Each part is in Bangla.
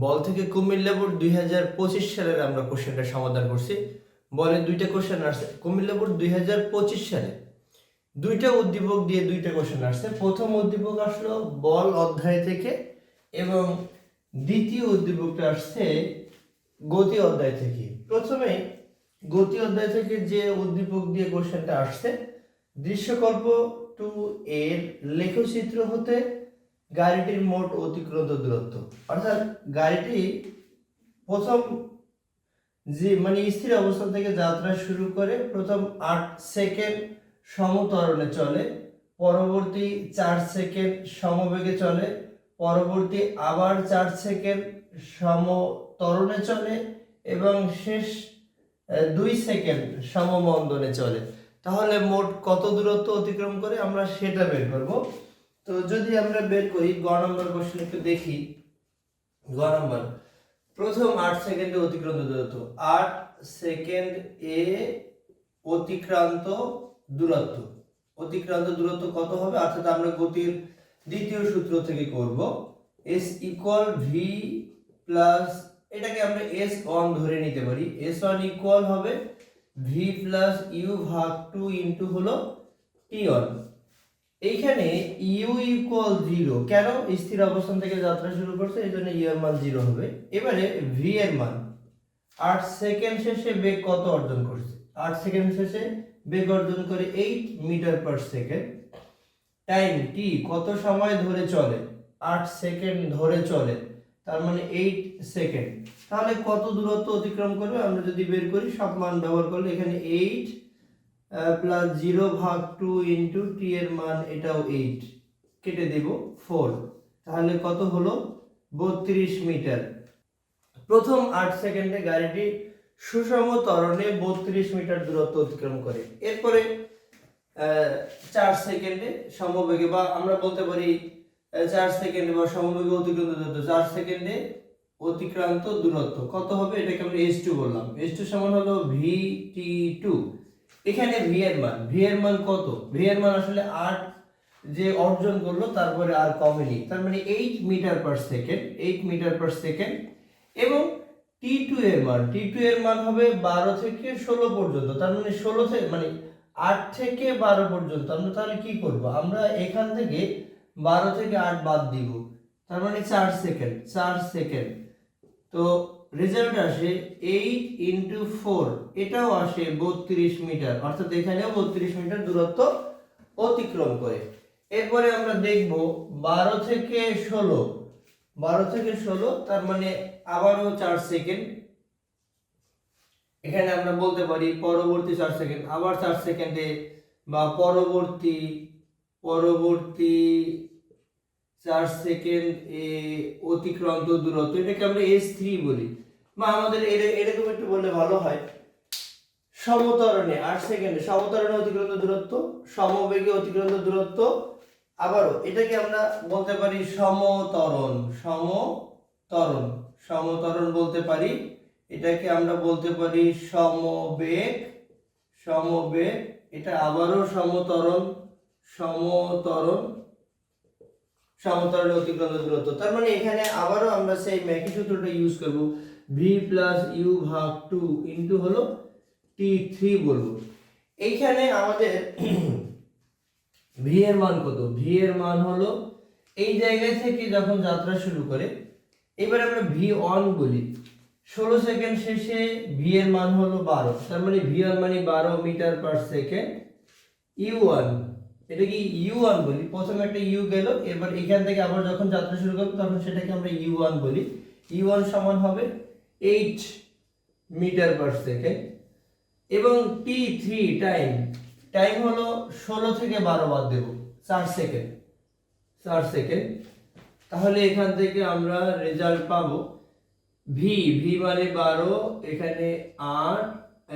বল থেকে কুমিল্লা বোর্ড 2025 সালের আমরা কোশ্চেনটা সমাধান করছি। বলে দুইটা কোশ্চেন আসছে কুমিল্লা বোর্ড 2025 সালে দুইটা উদ্দীপক দিয়ে দুইটা কোশ্চেন আসছে। প্রথম উদ্দীপক আসলো বল অধ্যায় থেকে এবং দ্বিতীয় উদ্দীপকটা আসছে গতি অধ্যায় থেকে। প্রথমে গতি অধ্যায় থেকে যে উদ্দীপক দিয়ে কোশ্চেনটা আসছে, দৃশ্যকল্প 2 এর লেখচিত্র হতে গাড়িটির মোট অতিক্রান্ত দূরত্ব, অর্থাৎ গাড়িটি প্রথম যে স্থির অবস্থান থেকে যাত্রা শুরু করে প্রথম 8 সেকেন্ড সমত্বরণে চলে, পরবর্তী 4 সেকেন্ড সমবেগে চলে, পরবর্তী আবার 4 সেকেন্ড সমত্বরণে চলে এবং শেষ 2 সেকেন্ড সমমন্দনে চলে। তাহলে মোট কত দূরত্ব অতিক্রম করে আমরা সেটা বের করব। তো যদি আমরা বের করি গ নম্বর কোশ্চেন একটু দেখি। গ নম্বর প্রথম 8 সেকেন্ডে অতিক্রান্ত দূরত্ব, 8 সেকেন্ড এ অতিক্রান্ত দূরত্ব কত হবে, অর্থাৎ আমরা গতির দ্বিতীয় সূত্র থেকে করব। s ইকুয়াল v প্লাস, এটাকে আমরা s1 ধরে নিতে পারি। s1 ইকুয়াল হবে v প্লাস u ভাগ 2 ইনটু হলো t1। এইখানে u ইকুয়াল 0, কেন? স্থির অবস্থান থেকে যাত্রা শুরু করছে, এইজন্য u এর মান 0 হবে। এবারে v এর মান 8 সেকেন্ড শেষে বেগ কত অর্জন করছে, 8 সেকেন্ড শেষে বেগ অর্জন করে 8 metre per second. Time t কত সময় ধরে চলে, 8 সেকেন্ড ধরে চলে, তার মানে 8 সেকেন্ড। তাহলে কত দূরত্ব অতিক্রম করবে আমরা যদি বের করি, সব মান ব্যবহার করলে এখানে 8 প্লাস 0 ভাগ 2 ইনটু t এর মান এটাও 8, কেটে দেব 4, তাহলে কত হলো 32 মিটার। প্রথম 8 সেকেন্ডে গাড়িটি সুষম ত্বরণে 32 মিটার দূরত্ব অতিক্রম করে। এরপরে 4 সেকেন্ডে সমবেগে, বা আমরা বলতে পারি 4 সেকেন্ডে বা সমবেগে অতিক্রান্ত দূরত্ব, 4 সেকেন্ডে অতিক্রান্ত দূরত্ব কত হবে, এটাকে আমরা s2 বললাম। s2 সমান হলো vt2। এখানে v এর মান কত, v এর মান আসলে 8 যে অর্জন করলো তারপরে আর কমেনি, তার মানে 8 metre per second, 8 metre per second. এবং t2 এর মান হবে 12 থেকে 16 পর্যন্ত, তার মানে 16 থেকে 8 থেকে 12 পর্যন্ত। আমরা তাহলে কি করব, আমরা এখান থেকে 12 থেকে 8 বাদ দিব, তার মানে 4 সেকেন্ড। তো রেজাল্ট আসে 8 ইনটু 4, এটাও আসে 32 মিটার, অর্থাৎ এখানেও 32 মিটার দূরত্ব অতিক্রম করে। এরপরে আমরা দেখব 12 থেকে 16, তার মানে আবারও 4 সেকেন্ড। এখানে আমরা বলতে পারি পরবর্তী 4 সেকেন্ড, আবার 4 সেকেন্ডে, বা পরবর্তী 4 সেকেন্ড এ অতিক্রান্ত দূরত্ব, এটাকে আমরা s3 বলি। বা আমাদের এরকম একটু বললে ভালো হয়, সমত্বরণে 8 সেকেন্ডে সমত্বরণে অতিক্রান্ত দূরত্ব, সমবেগে অতিক্রান্ত দূরত্ব, আবারও এটাকে আমরা বলতে পারি সমতরণ বলতে পারি। এটাকে আমরা বলতে পারি সমবেগ, এটা আবারও সমতরণে অতিক্রান্ত দূরত্ব। তার মানে এখানে আবারও আমরা সেই একই সূত্রটা ইউজ করব, v প্লাস u ভাগ 2 ইনটু হলো t3 বলবো। এইখানে আমাদের v এর মান কত, v এর মান হলো এই জায়গা থেকে যখন যাত্রা শুরু করে, এবার আমরা v1 বলি। 16 সেকেন্ড শেষে v এর মান হলো 12, তার মানে v1 মানে 12 মিটার পার সেকেন্ড। u1, এটা কি u1 বলি, প্রথমে একটা u গেল, এবার এখান থেকে আবার যখন যাত্রা শুরু করব তখন সেটাকে আমরা u1 বলি। u1 সমান হবে 8 মিটার পার সেকেন্ড। এবং t3 টাইম হলো 16 থেকে 12 বাদ দেব, 4 সেকেন্ড। তাহলে এখান থেকে আমরা রেজাল্ট পাবো v মানে 12, এখানে 8,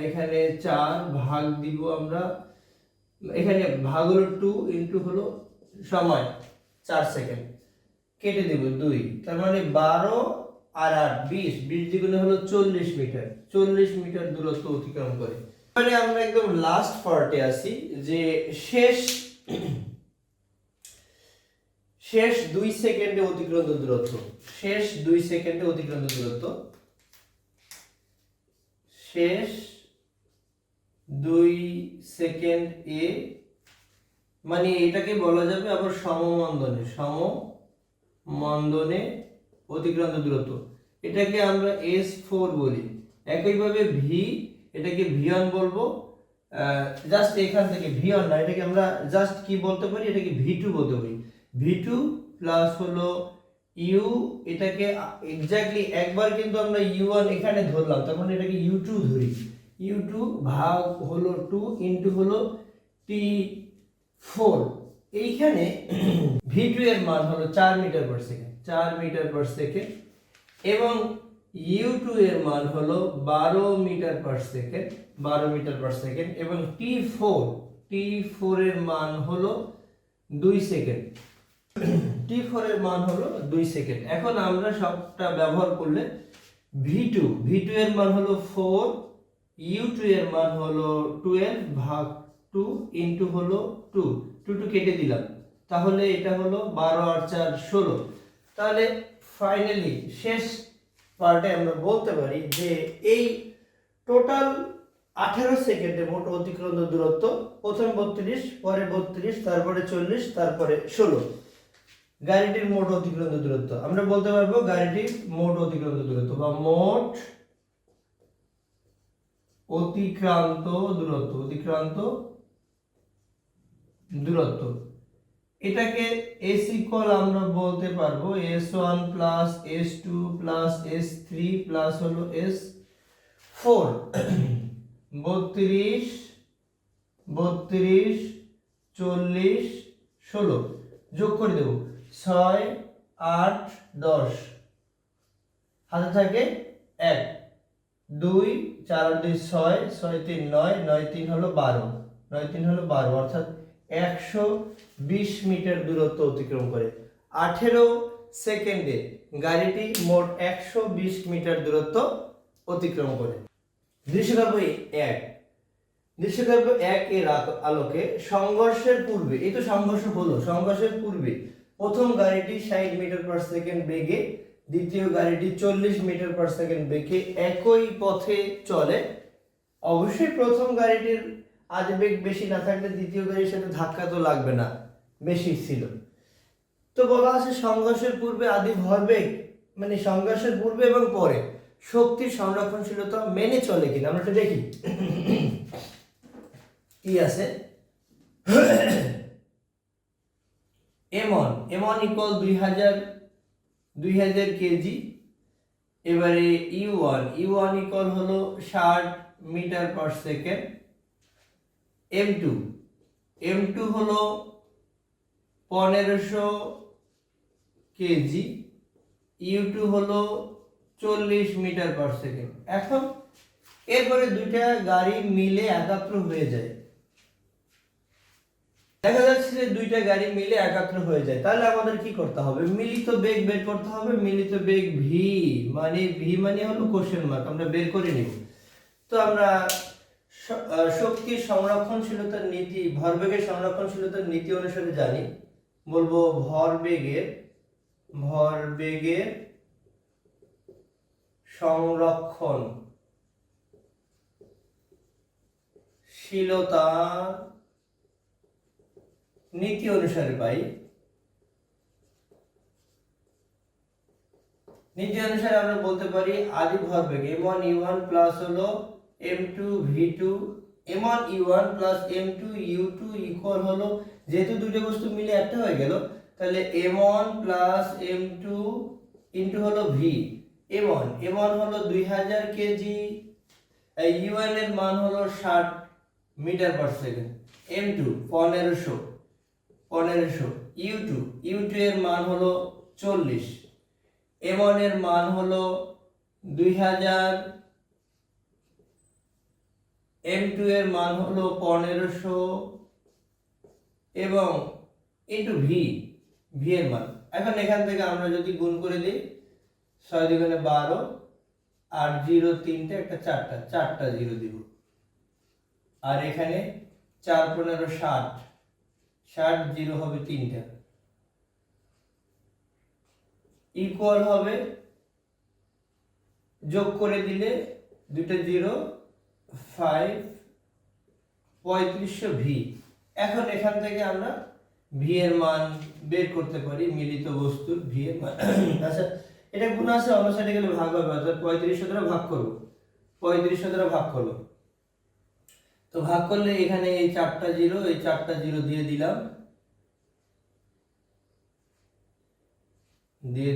এখানে 4, ভাগ দিব আমরা, এখানে ভাগ হলো 2 ইনটু হলো সময় 4 সেকেন্ড, কেটে দেব 2, তার মানে 12 আর 8 20 দ্বিগুণে হলো 40 মিটার দূরত্ব অতিক্রম করে। মানে আমরা একদম লাস্ট পার্টে আসি, যে শেষ 2 সেকেন্ডে অতিক্রান্ত দূরত্ব, শেষ 2 সেকেন্ডে অতিক্রান্ত দূরত্ব, শেষ 2 সেকেন্ড এ, মানে এটাকে বলা যাবে আবার সমমন্দনে, সমমন্দনে অতিক্রান্ত দূরত্ব, এটাকে আমরা S4 বলি। একইভাবে ভি, এটাকে V1 বলবো, জাস্ট এখান থেকে V1 না, এটাকে আমরা জাস্ট কি বলতে পারি, এটাকে V2 বলতে পারি। V2 প্লাস হলো ইউ, এটাকে এক্স্যাক্টলি একবার কিন্তু আমরা U1 এখানে ধরলাম, তার মানে এটাকে U2 ধরি, U2 ভাগ হলো 2 ইনটু হলো T4। এইখানে V2 এর মান হলো 4 metre per second, 4 metre per second, এবং U2 এর মান হলো 12 metre per second, 12 metre per second, এবং T4 এর মান হলো 2 সেকেন্ড, T4 এর মান হলো 2 সেকেন্ড। এখন আমরা সবটা ব্যবহার করলে V2 এর মান হলো 4, U2 এর মান হলো 12 ভাগ 2 ইনটু হলো 2 কেটে দিলাম, তাহলে এটা হলো 12 আর 4 16। তাহলে ফাইনালি শেষ পার্টে আমরা বলতে পারি যে এই টোটাল 18 সেকেন্ডে মোট অতিক্রান্ত দূরত্ব, প্রথম 32, পরে 32, তারপরে 40, তারপরে 16, গাড়িটির মোট অতিক্রান্ত দূরত্ব আমরা বলতে পারবো গাড়িটির মোট অতিক্রান্ত দূরত্ব বা মোট অতিক্রান্ত দূরত্ব। এটাকে S ইকুয়াল আমরা বলতে পারবো S1 plus S2 plus S3 plus হলো S4, 32 40 16, যোগ করে দেব 6 8 10, হাতে থাকে 1 2 4 2 6 6 3 9 9 3 হলো 12, 9 3 হলো 12, অর্থাৎ 120 মিটার দূরত্ব অতিক্রম করে। 18 সেকেন্ডে গাড়িটি মোট 120 মিটার দূরত্ব অতিক্রম করে। দৃশ্যকল্প 1, দৃশ্যকল্প 1 এর আলোকে সংঘর্ষের পূর্বে, এই তো সংঘর্ষ হলো, সংঘর্ষের পূর্বে প্রথম গাড়িটি 60 মিটার পার সেকেন্ড বেগে, দ্বিতীয় গাড়িটি 40 মিটার পার সেকেন্ড বেগে একই পথে চলে। অবশ্যই প্রথম গাড়িটির আদিবেগ বেশি না থাকলে দ্বিতীয় গাড়ির সাথে ধাক্কা তো লাগবে না, বেশি ছিল। তো বলা আছে সংঘর্ষের পূর্বে আদি ভরবেগ, মানে সংঘর্ষের পূর্বে এবং পরে শক্তির সংরক্ষণশীলতা মেনে চলে কিনা আমরা একটু দেখি। কি আছে, M1 ইকুয়াল 2000 কেজি। এবারে U1 ইকুয়াল হলো 60 মিটার পার সেকেন্ড। M2 হলো 1500 কেজি, U2 হলো 40 মিটার পার সেকেন্ড। এখন এরপরে দুইটা গাড়ি মিলে একাত্র হয়ে যায়, দেখা যাচ্ছে যে দুইটা গাড়ি মিলে একাত্র হয়ে যায়, তাহলে আমাদের কি করতে হবে, মিলিত বেগ বের করতে হবে। মিলিত বেগ V মানে হলো কোশ্চেন মার্ক, আমরা বের করে নিব। তো আমরা শক্তির সংরক্ষণশীলতার নীতি, ভরবেগের সংরক্ষণশীলতার নীতি অনুসারে জানি, বলবো ভরবেগের সংরক্ষণশীলতা নীতি অনুসারে পাই, নীতি অনুসারে আমরা বলতে পারি আদি ভরবেগ M1 U1 প্লাস হলো M2 V2, M1 U1 plus M2 U2 equal হলো, যেহেতু দুটো বস্তু মিলে একটা হয়ে গেল, তাহলে M1 প্লাস M2 ইনটু হলো V। M1 হলো 2000 কেজি, U1 এর মান হলো 60 metre per second, M2 1500, U2 এর মান হলো 40, M1 এর মান হলো 2000, M2 এর মান হলো 1500 এবং ইনটু V এর মান। এখন এখান থেকে আমরা যদি গুণ করে দিই, 6 দুগুণে 12, 8 0 3টে, একটা 4টা 0 দিব, আর এখানে 4 15 60, 0 হবে 3টা, ইকুয়াল হবে, যোগ করে দিলে দুটো 0 5 3500 ভি। এখন এখান থেকে আমরা ভি এর মান বের করতে পারি, মিলিত বস্তুর ভি এর মান। আচ্ছা, এটা গুণ আছে, অন্য সাইডে গেলে ভাগ হবে, অর্থাৎ 3500 দ্বারা ভাগ করব, 3500 দ্বারা ভাগ করব। তো ভাগ করলে এখানে এই 4টা 0, এই 4টা 0 দিয়ে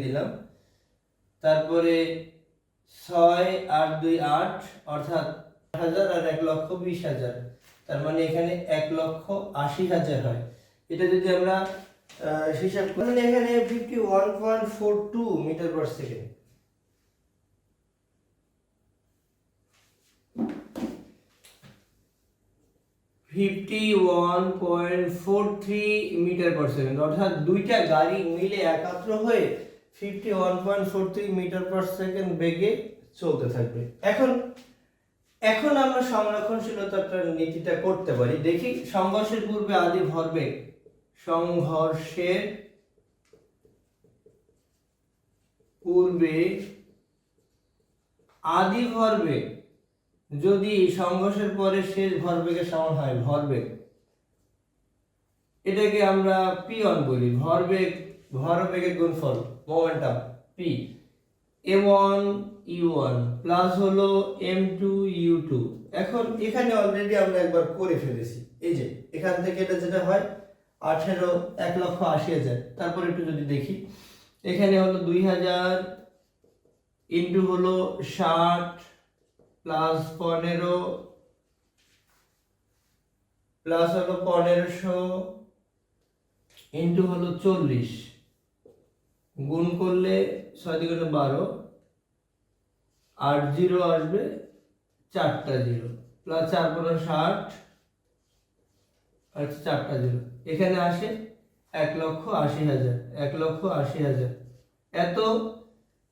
দিলাম, তারপরে 6 8 2 8, অর্থাৎ 8,000 আর 1,20,000, তার মানে এখানে 1,80,000 হয়। এটা যদি আমরা হিসাব করি, এখানে 51.42 metre per second. Metre per second, অর্থাৎ দুইটা গাড়ি মিলে একাত্র হয়ে 51.43 মিটার পার সেকেন্ড বেগে চলতে থাকবে। এখন আমরা সংরক্ষণশীলতার নীতিটা করতে পারি। দেখি, সংঘর্ষের পূর্বে আদি ভরবেগ, সংঘর্ষের পূর্বে আদি ভরবেগ যদি সংঘর্ষের পরে শেষ ভরবেগের সমান হয়, ভরবেগ, এটাকে আমরা p1 বলি, ভরবেগের গুণফল, momentum p, m1 u1 plus হলো m2 u2। এখন এখানে অলরেডি আমরা একবার করে ফেলেছি, এই যে এখান থেকে এটা যেটা হয় 18 1,80,000। তারপর একটু যদি দেখি, এখানে হলো 2000 ইন্টু হলো 60 প্লাস 15 প্লাস হলো 1500 ইন্টু হলো 40, গুণ করলে 6 × 12, 8 0 আসবে, 4টা 0 প্লাস 4 × 60, আর 4টা 0, এখানে আসে 1,80,000, 1,80,000 এত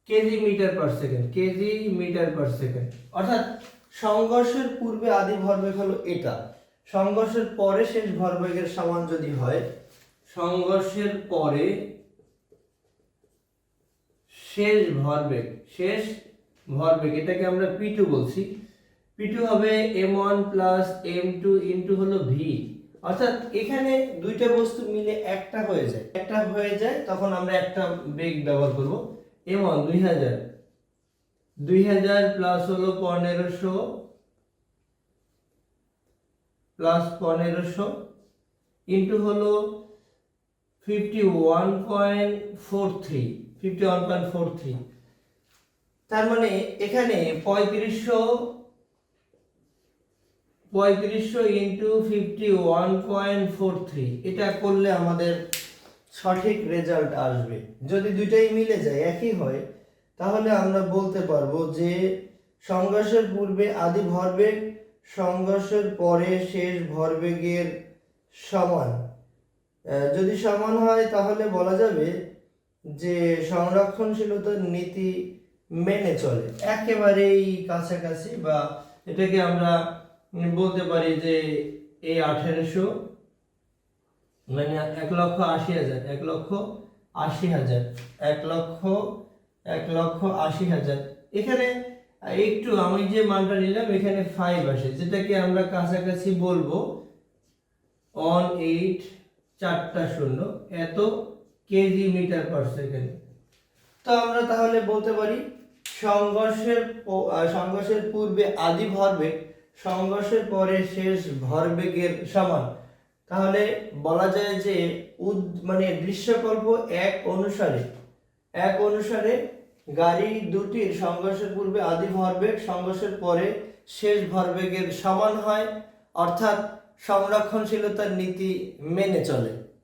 KG metre per second, KG metre per second. অর্থাৎ সংঘর্ষের পূর্বে আদি ভরবেগ হলো এটা, সংঘর্ষের পরে শেষ ভরবেগের সমান যদি হয়, সংঘর্ষের পরে শেষ ভরবেগ এটাকে আমরা p2 বলছি, p2 হবে m1 প্লাস m2 ইন্টু হলো v। অর্থাৎ এখানে দুইটা বস্তু মিলে একটা হয়ে যায়, তখন আমরা একটা বেগ ব্যবহার করব, m1 2000 প্লাস হলো 1500 প্লাস 1500 ইন্টু হলো 51.43, তার মানে এখানে 3500 ইন্টু 51.43, এটা করলে আমাদের সঠিক রেজাল্ট আসবে। যদি দুইটাই মিলে যায়, একই হয়, তাহলে আমরা বলতে পারবো যে সংঘর্ষের পূর্বে আদি ভরবেগ সংঘর্ষের পরে শেষ ভরবেগের সমান। যদি সমান হয় তাহলে বলা যাবে যে সংরক্ষণশীলতার নীতি মেনে চলে, একেবারেই কাছাকাছি। বা এটাকে আমরা বলতে পারি যে এই 1800 মানে 1,80,000, 1,80,000 এখানে একটু আমি যে মানটা নিলাম এখানে 5 আসে, যেটাকে আমরা কাছাকাছি বলবো 18 4টা 0 এত কেজি মিটার পার সেকেন্ড। তো আমরা তাহলে বলতে পারি সংঘর্ষের পূর্বে আদি ভরবেগ সংঘর্ষের পরে শেষ ভরবেগের সমান। তাহলে বলা যায় যে মানে দৃশ্যকল্প এক অনুসারে গাড়ি দুটির সংঘর্ষের পূর্বে আদি ভরবেগ সংঘর্ষের পরে শেষ ভরবেগের সমান হয়, অর্থাৎ সংরক্ষণশীলতার নীতি মেনে চলে।